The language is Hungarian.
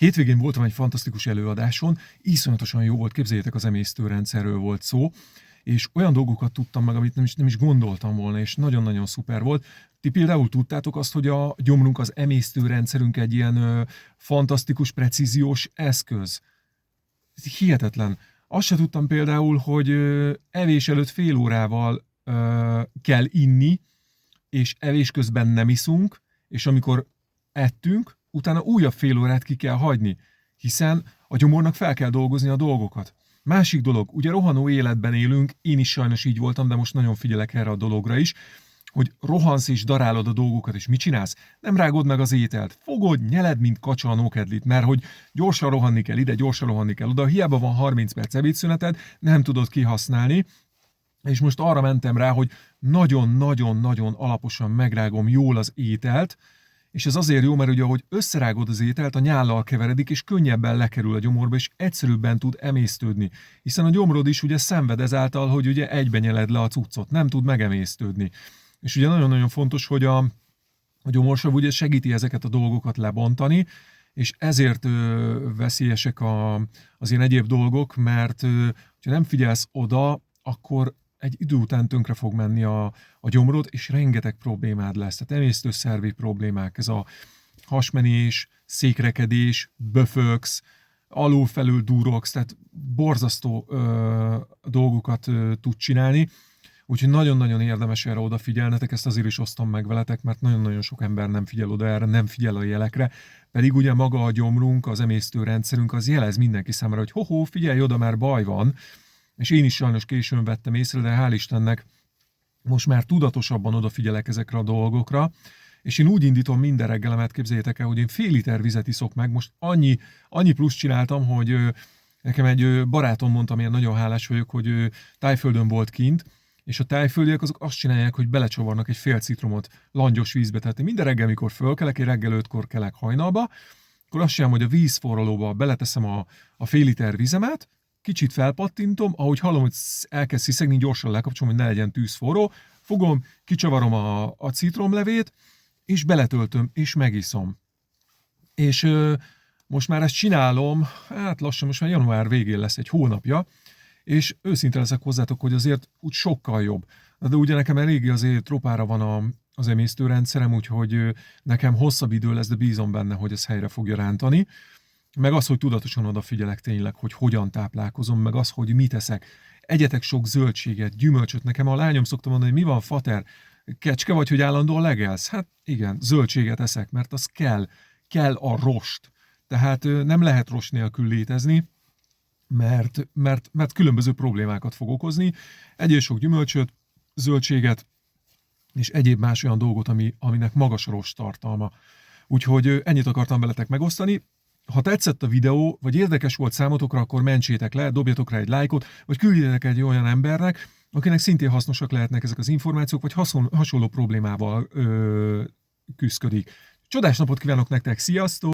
Hétvégén voltam egy fantasztikus előadáson, iszonyatosan jó volt, képzeljétek, az emésztőrendszerről volt szó, és olyan dolgokat tudtam meg, amit nem is gondoltam volna, és nagyon-nagyon szuper volt. Ti például tudtátok azt, hogy a gyomrunk, az emésztőrendszerünk egy ilyen fantasztikus, precíziós eszköz? Ez hihetetlen. Azt se tudtam például, hogy evés előtt fél órával kell inni, és evés közben nem iszunk, és amikor ettünk, utána újabb fél órát ki kell hagyni, hiszen a gyomornak fel kell dolgozni a dolgokat. Másik dolog, ugye rohanó életben élünk, én is sajnos így voltam, de most nagyon figyelek erre a dologra is, hogy rohansz és darálod a dolgokat, és mit csinálsz? Nem rágod meg az ételt. Fogod, nyeled, mint kacsa a nókedlit, mert hogy gyorsan rohanni kell ide, gyorsan rohanni kell oda, hiába van 30 perc ebédszüneted, nem tudod kihasználni, és most arra mentem rá, hogy nagyon-nagyon-nagyon alaposan megrágom jól az ételt, és ez azért jó, mert ugye ahogy összerágod az ételt, a nyállal keveredik, és könnyebben lekerül a gyomorba, és egyszerűbben tud emésztődni. Hiszen a gyomrod is ugye szenved ezáltal, hogy ugye egyben nyeled le a cuccot, nem tud megemésztődni. És ugye nagyon-nagyon fontos, hogy a gyomorsav ugye segíti ezeket a dolgokat lebontani, és ezért veszélyesek az ilyen egyéb dolgok, mert ha nem figyelsz oda, akkor egy idő után tönkre fog menni a gyomrod, és rengeteg problémád lesz. Tehát emésztőszervi problémák, ez a hasmenés, székrekedés, böfögsz, alul-felül durogsz, tehát borzasztó dolgokat tud csinálni. Úgyhogy nagyon-nagyon érdemes erre odafigyelnetek, ezt azért is osztom meg veletek, mert nagyon-nagyon sok ember nem figyel oda erre, nem figyel a jelekre, pedig ugye maga a gyomrunk, az emésztőrendszerünk az jelez mindenki számára, hogy ho-ho, figyelj oda, már baj van, és én is sajnos későn vettem észre, de hál' Istennek most már tudatosabban odafigyelek ezekre a dolgokra, és én úgy indítom minden reggelemet, képzeljétek el, hogy én fél liter vizet iszok meg, most annyi plusz csináltam, hogy nekem egy barátom mondta, amilyen nagyon hálás vagyok, hogy Tájföldön volt kint, és a tájföldiek azok azt csinálják, hogy belecsavarnak egy fél citromot langyos vízbe. Tehát én minden reggel, mikor fölkelek, én reggel 5-kor kelek hajnalba, akkor azt csinálom, hogy a vízforralóba beleteszem a fél liter vizemet, kicsit felpattintom, ahogy hallom, hogy elkezd sziszegni, gyorsan lekapcsolom, hogy ne legyen tűzforró, fogom, kicsavarom a citromlevét, és beletöltöm, és megiszom. És most már ezt csinálom, hát lassan, most már január végén lesz egy hónapja, és őszinte leszek hozzátok, hogy azért úgy sokkal jobb. De ugye nekem eléggé azért tropára van az emésztőrendszerem, úgyhogy nekem hosszabb idő lesz, de bízom benne, hogy ez helyre fogja rántani. Meg az, hogy tudatosan odafigyelek tényleg, hogy hogyan táplálkozom, meg az, hogy mit eszek. Egyetek sok zöldséget, gyümölcsöt. Nekem a lányom szokta mondani, hogy mi van, fater, kecske vagy, hogy állandóan legelsz? Hát igen, zöldséget eszek, mert az kell a rost. Tehát nem lehet rost nélkül létezni, mert különböző problémákat fog okozni. Egyéb sok gyümölcsöt, zöldséget, és egyéb más olyan dolgot, aminek magas a rost tartalma. Úgyhogy ennyit akartam veletek megosztani. Ha tetszett a videó, vagy érdekes volt számotokra, akkor mentsétek le, dobjatok rá egy lájkot, vagy küldjetek egy olyan embernek, akinek szintén hasznosak lehetnek ezek az információk, vagy hasonló problémával küszködik. Csodás napot kívánok nektek, sziasztok!